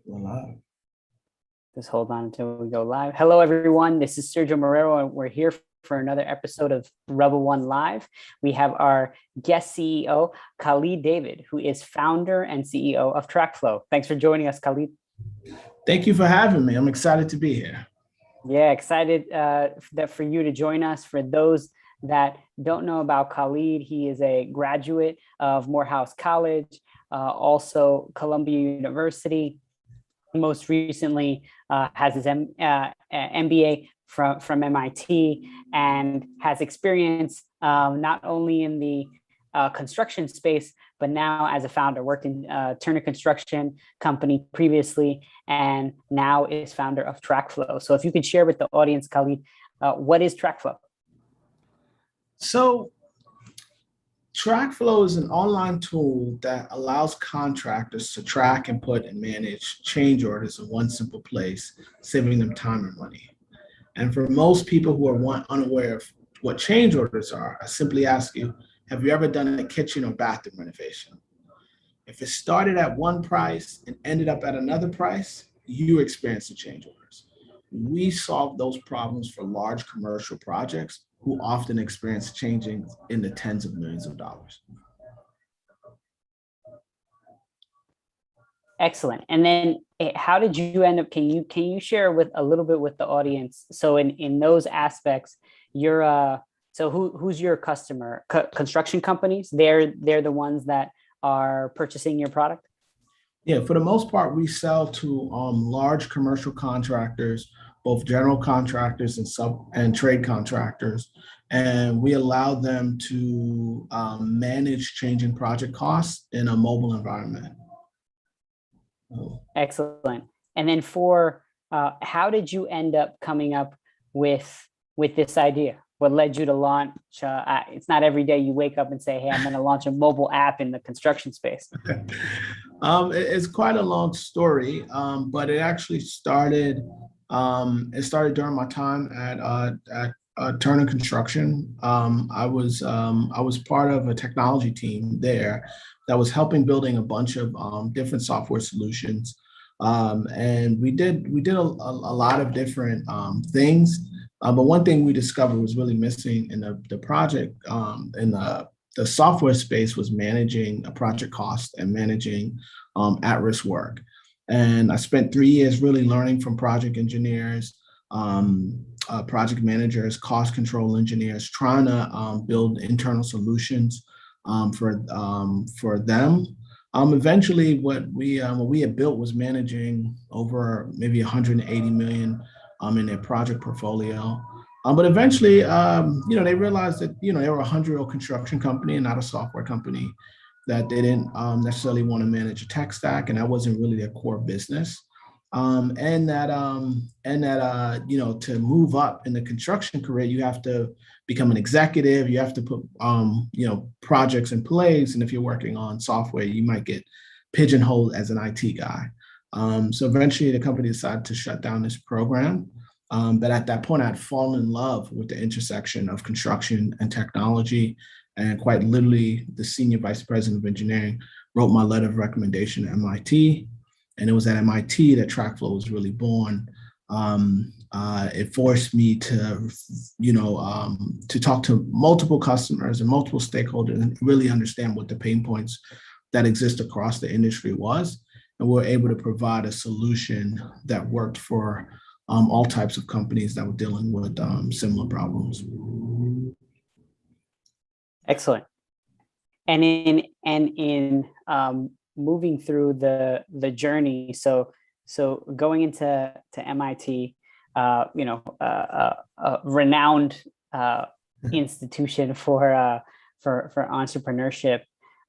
Voila. Just hold on until we go live. Hello, everyone. This is Sergio Marrero, and we're here for another episode of RBL1 Live. We have our guest CEO, Khalid David, who is founder and CEO of TracFlo. Thanks for joining us, Khalid. Thank you for having me. I'm excited to be here. Yeah, excited for you to join us. For those that don't know about Khalid, he is a graduate of Morehouse College, also Columbia University. Most recently has his MBA from MIT and has experience not only in the construction space, but now as a founder, worked in Turner Construction Company previously, and now is founder of TracFlo. So if you could share with the audience, Khalid, what is TracFlo? So TracFlo is an online tool that allows contractors to track and put and manage change orders in one simple place, saving them time and money. And for most people who are unaware of what change orders are, I simply ask you, have you ever done a kitchen or bathroom renovation? If it started at one price and ended up at another price, you experienced the change orders. We solve those problems for large commercial projects who often experience changing in the tens of millions of dollars. Excellent. And then how did you end up, can you share with a little bit with the audience? So in those aspects, so who's your customer? Construction companies? They're the ones that are purchasing your product? Yeah, for the most part, we sell to large commercial contractors, both general contractors and trade contractors, and we allow them to manage changing project costs in a mobile environment. Excellent. And then how did you end up coming up with this idea? What led you to launch? It's not every day you wake up and say, "Hey, I'm going to launch a mobile app in the construction space." It's quite a long story, but it actually started. It started during my time at Turner Construction. I was part of a technology team there that was helping building a bunch of different software solutions, and we did a lot of different things. But one thing we discovered was really missing in the project in the software space was managing a project cost and managing at-risk work. And I spent 3 years really learning from project engineers, project managers, cost control engineers, trying to build internal solutions for them. Eventually, what we had built was managing over maybe 180 million in their project portfolio. But eventually, they realized that, they were a 100-year-old construction company and not a software company, that they didn't necessarily want to manage a tech stack, and that wasn't really their core business. And that to move up in the construction career, you have to become an executive. You have to put, projects in place. And if you're working on software, you might get pigeonholed as an IT guy. So eventually the company decided to shut down this program. But at that point, I'd fallen in love with the intersection of construction and technology. And quite literally, the senior vice president of engineering wrote my letter of recommendation to MIT. And it was at MIT that TracFlo was really born. It forced me to, to talk to multiple customers and multiple stakeholders and really understand what the pain points that exist across the industry was. And we were able to provide a solution that worked for all types of companies that were dealing with similar problems. Excellent. And in moving through the journey, so going into MIT, a renowned institution for entrepreneurship.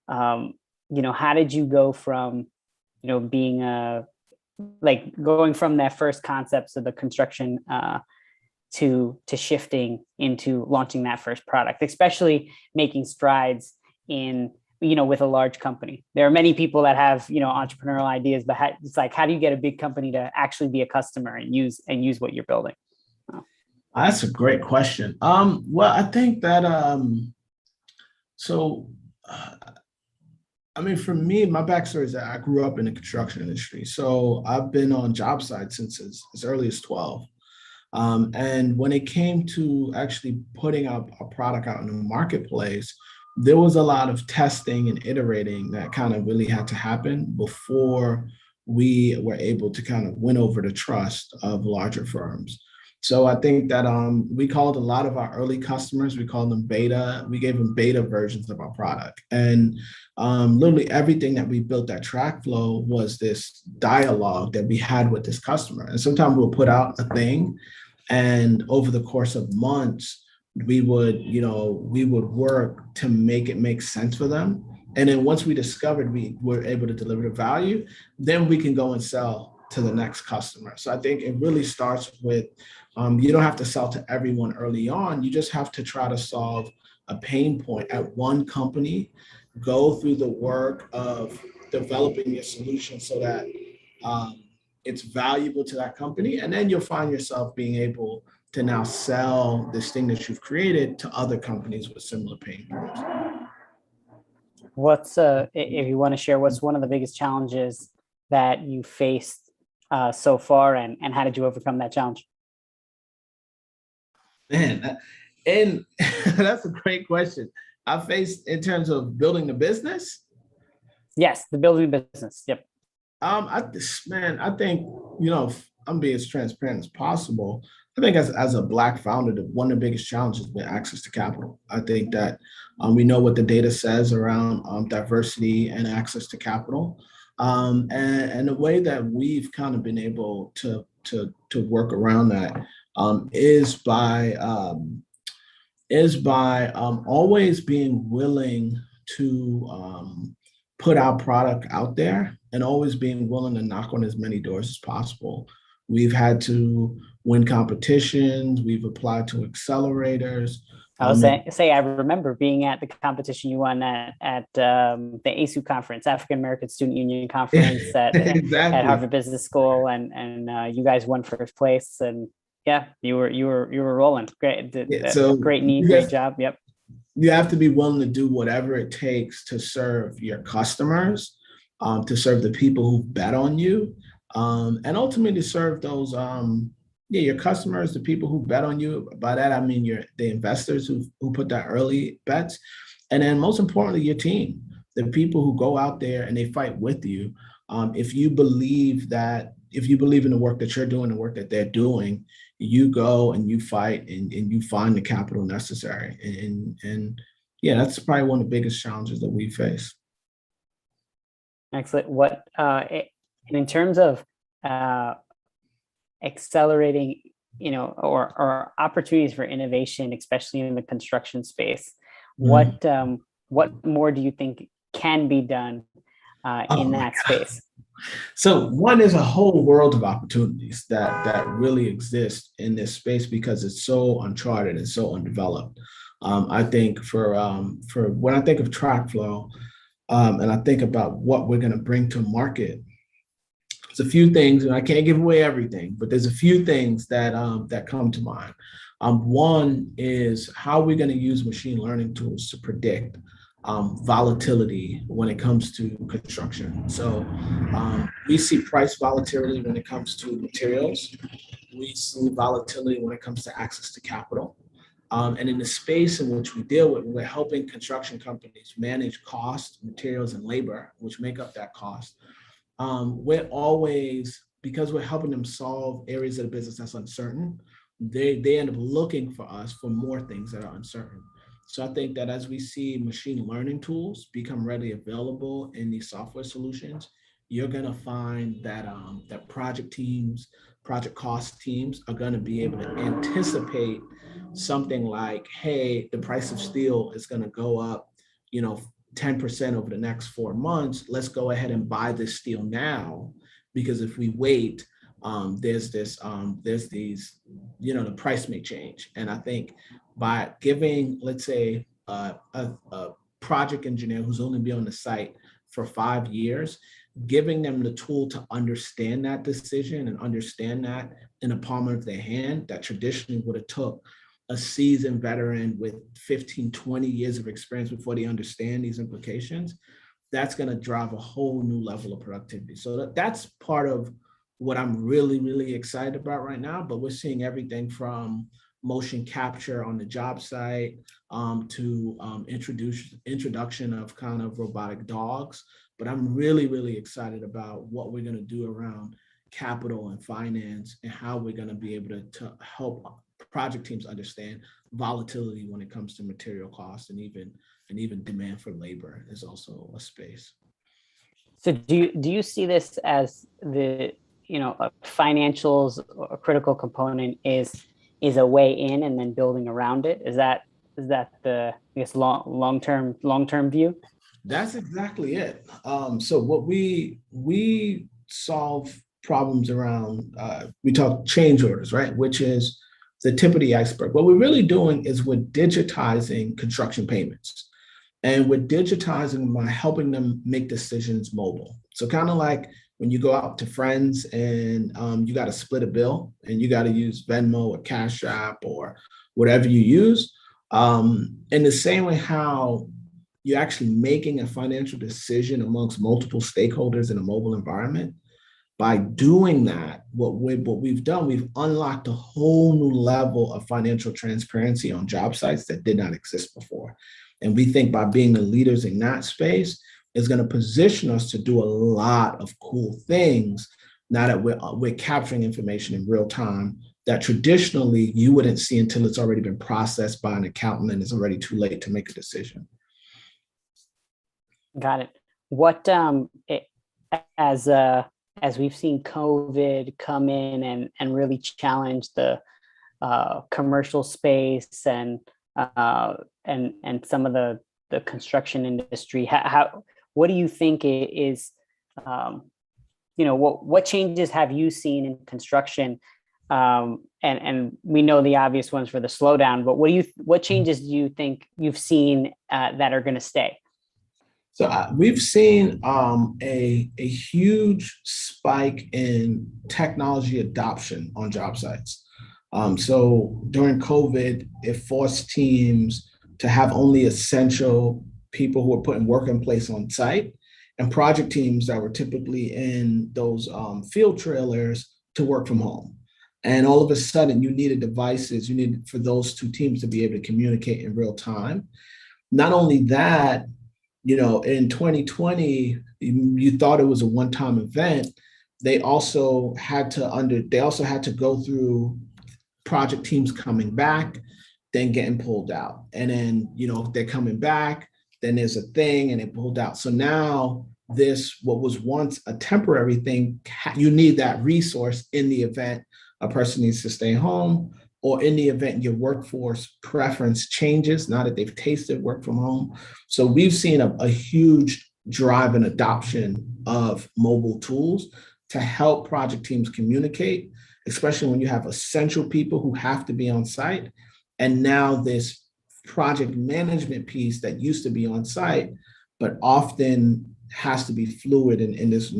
How did you go from being going from that first concepts of the construction to shifting into launching that first product, especially making strides in with a large company? There are many people that have entrepreneurial ideas, but it's like, how do you get a big company to actually be a customer and use what you're building? That's a great question. Well, I think that I mean, for me, my backstory is that I grew up in the construction industry. So I've been on job sites since as early as 12. And when it came to actually putting up a product out in the marketplace, there was a lot of testing and iterating that kind of really had to happen before we were able to kind of win over the trust of larger firms. So I think that we called a lot of our early customers, we called them beta, we gave them beta versions of our product. And literally everything that we built at TracFlo was this dialogue that we had with this customer. And sometimes we'll put out a thing and over the course of months we would work to make it make sense for them, and then once we discovered we were able to deliver the value, then we can go and sell to the next customer. So I think it really starts with you don't have to sell to everyone early on. You just have to try to solve a pain point at one company, go through the work of developing your solution so that um, it's valuable to that company. And then you'll find yourself being able to now sell this thing that you've created to other companies with similar pain points. What's if you want to share, what's one of the biggest challenges that you faced so far, and how did you overcome that challenge? Man, and that's a great question. I faced in terms of building the business. Yes, the building business. Yep. I think, I'm being as transparent as possible. I think as a Black founder, one of the biggest challenges has been access to capital. I think that we know what the data says around diversity and access to capital. And the way that we've kind of been able to work around that is by always being willing to put our product out there and always being willing to knock on as many doors as possible. We've had to win competitions. We've applied to accelerators. I'll say I remember being at the competition you won at the ASU conference, African American Student Union conference exactly. at Harvard Business School, and you guys won first place, and yeah, you were rolling. Great, So great need, great job. Yep. You have to be willing to do whatever it takes to serve your customers, to serve the people who bet on you, and ultimately to serve those, your customers, the people who bet on you. By that I mean the investors who put that early bets, and then most importantly your team, the people who go out there and they fight with you. If you believe in the work that you're doing, the work that they're doing, you go and you fight and you find the capital necessary. And yeah, that's probably one of the biggest challenges that we face. Excellent. And in terms of accelerating, or opportunities for innovation, especially in the construction space, what more do you think can be done in that space? So one is a whole world of opportunities that really exist in this space because it's so uncharted and so undeveloped. I think for when I think of TracFlo, and I think about what we're going to bring to market, there's a few things, and I can't give away everything, but there's a few things that come to mind. One is how we're going to use machine learning tools to predict volatility when it comes to construction. So we see price volatility when it comes to materials. We see volatility when it comes to access to capital. And in the space in which we deal with, we're helping construction companies manage cost, materials, and labor, which make up that cost. We're always, because we're helping them solve areas of the business that's uncertain, they end up looking for us for more things that are uncertain. So I think that as we see machine learning tools become readily available in these software solutions, you're going to find that project cost teams are going to be able to anticipate something like, hey, the price of steel is going to go up, 10% over the next 4 months. Let's go ahead and buy this steel now, because if we wait, there's these, the price may change. And I think by giving, let's say, a project engineer who's only been on the site for 5 years, giving them the tool to understand that decision and understand that in the palm of their hand, that traditionally would have took a seasoned veteran with 15, 20 years of experience before they understand these implications. that's going to drive a whole new level of productivity. So that's part of what I'm really, really excited about right now. But we're seeing everything from motion capture on the job site to introduction of kind of robotic dogs. But I'm really, really excited about what we're going to do around capital and finance and how we're going to be able to help project teams understand volatility when it comes to material costs and even demand for labor is also a space. So do you see this as the, financials, a critical component is a way in, and then building around it? Is that the, I guess, long term view? That's exactly it. So what we solve problems around, we talk change orders, right? Which is the tip of the iceberg. What we're really doing is we're digitizing construction payments. And we're digitizing by helping them make decisions mobile. So kind of like when you go out to friends and you got to split a bill and you got to use Venmo or Cash App or whatever you use. In the same way how you're actually making a financial decision amongst multiple stakeholders in a mobile environment. By doing that, what we've done, we've unlocked a whole new level of financial transparency on job sites that did not exist before. And we think by being the leaders in that space is going to position us to do a lot of cool things now that we're capturing information in real time that traditionally you wouldn't see until it's already been processed by an accountant and it's already too late to make a decision. Got it. What as we've seen COVID come in and really challenge the commercial space and some of the construction industry, how what do you think is what changes have you seen in construction? And we know the obvious ones for the slowdown, but what changes do you think you've seen that are going to stay? So we've seen a huge spike in technology adoption on job sites. So during COVID, it forced teams to have only essential people who were putting work in place on site, and project teams that were typically in those field trailers to work from home. And all of a sudden, you needed devices, you needed for those two teams to be able to communicate in real time. Not only that, in 2020, you thought it was a one-time event. They also had to go through project teams coming back, then getting pulled out. And then, they're coming back, then there's a thing and it pulled out. So now what was once a temporary thing, you need that resource in the event a person needs to stay home, or in the event your workforce preference changes now that they've tasted work from home. So we've seen a huge drive and adoption of mobile tools to help project teams communicate, especially when you have essential people who have to be on site. And now this project management piece that used to be on site, but often has to be fluid in this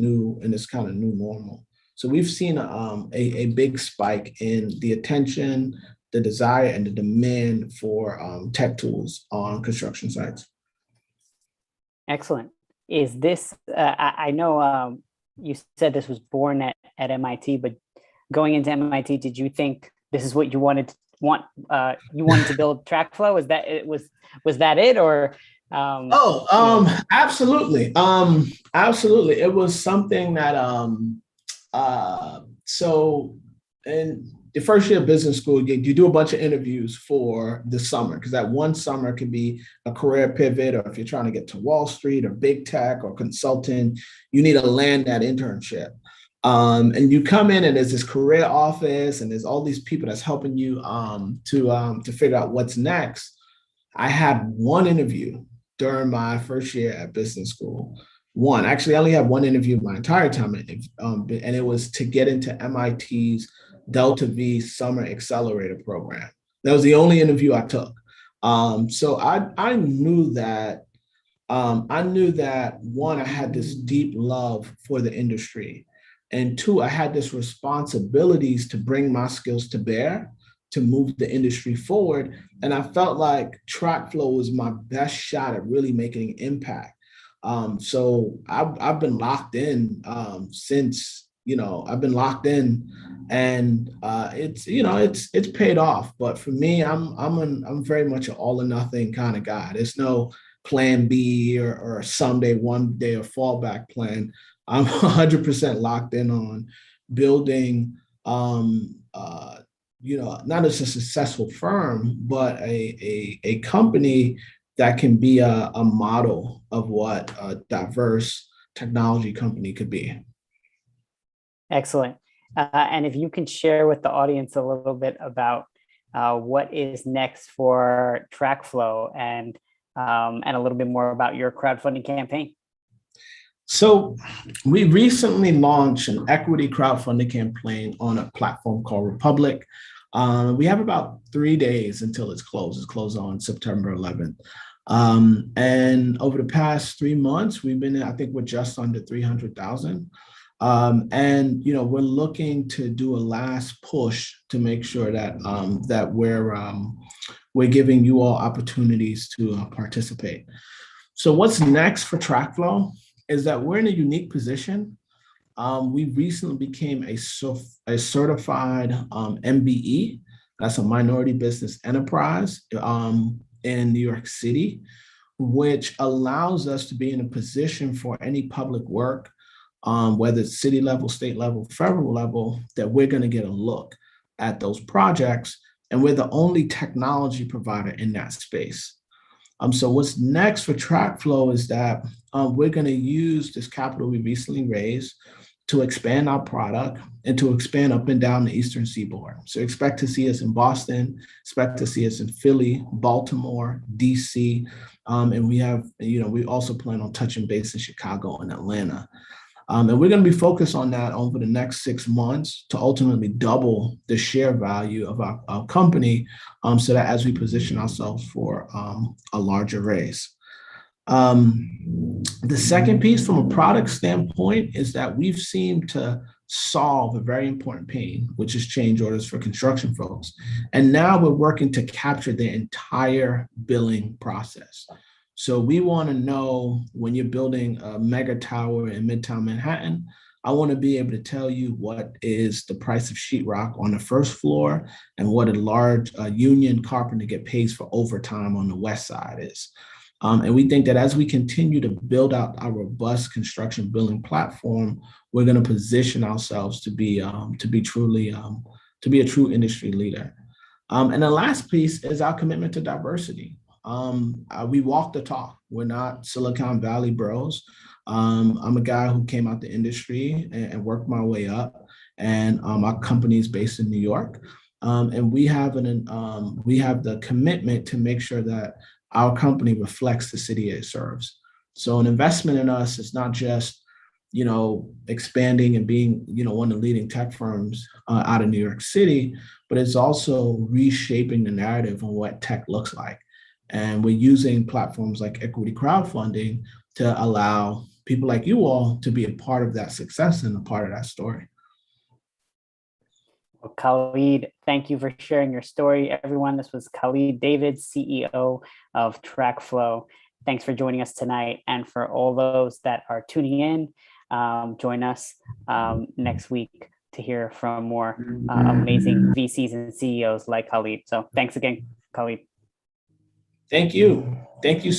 kind of new normal. So we've seen a big spike in the attention, the desire, and the demand for tech tools on construction sites. Excellent. Is this, I know you said this was born at MIT, but going into MIT, did you think this is what you wanted to build TracFlo? Was that it, or? Absolutely. Absolutely. It was something that, so in the first year of business school, you do a bunch of interviews for the summer, because that one summer can be a career pivot, or if you're trying to get to Wall Street or big tech or consulting, you need to land that internship. And you come in and there's this career office and there's all these people that's helping you to figure out what's next. I had one interview during my first year at business school. Actually, I only had one interview my entire time, and it was to get into MIT's Delta V Summer Accelerator program. That was the only interview I took. So I knew that one, I had this deep love for the industry, and two, I had this responsibilities to bring my skills to bear to move the industry forward. And I felt like TracFlo was my best shot at really making an impact. So I've been locked in since, I've been locked in, and it's, it's paid off. But for me, I'm very much an all or nothing kind of guy. There's no plan B or someday, one day, or fallback plan. I'm 100% locked in on building, not as a successful firm, but a company that can be a model of what a diverse technology company could be. Excellent. And if you can share with the audience a little bit about what is next for TracFlo, and a little bit more about your crowdfunding campaign. So we recently launched an equity crowdfunding campaign on a platform called Republic. We have about 3 days until it's closed. It's closed on September 11th. And over the past 3 months, we've been, I think we're just under 300,000. And we're looking to do a last push to make sure that we're giving you all opportunities to participate. So what's next for TracFlo is that we're in a unique position. We recently became a certified MBE, that's a minority business enterprise in New York City, which allows us to be in a position for any public work, whether it's city level, state level, federal level, that we're going to get a look at those projects. And we're the only technology provider in that space. So what's next for TracFlo is that we're going to use this capital we recently raised to expand our product and to expand up and down the Eastern Seaboard. So expect to see us in Boston, expect to see us in Philly, Baltimore, DC, and we also plan on touching base in Chicago and Atlanta. And we're going to be focused on that over the next 6 months to ultimately double the share value of our company, so that as we position ourselves for a larger raise. The second piece from a product standpoint is that we've seemed to solve a very important pain, which is change orders for construction folks. And now we're working to capture the entire billing process. So we want to know when you're building a mega tower in Midtown Manhattan, I want to be able to tell you what is the price of sheetrock on the first floor and what a large union carpenter get paid for overtime on the west side is. And we think that as we continue to build out our robust construction billing platform, we're going to position ourselves to be a true industry leader. And the last piece is our commitment to diversity. We walk the talk. We're not Silicon Valley bros. I'm a guy who came out the industry and worked my way up, and our company is based in New York. And we have the commitment to make sure that our company reflects the city it serves. So an investment in us is not just, expanding and being, one of the leading tech firms out of New York City, but it's also reshaping the narrative on what tech looks like. And we're using platforms like equity crowdfunding to allow people like you all to be a part of that success and a part of that story. Well, Khalid, thank you for sharing your story. Everyone, this was Khalid David, CEO of TracFlo. Thanks for joining us tonight. And for all those that are tuning in, join us next week to hear from more amazing VCs and CEOs like Khalid. So thanks again, Khalid. Thank you. Thank you.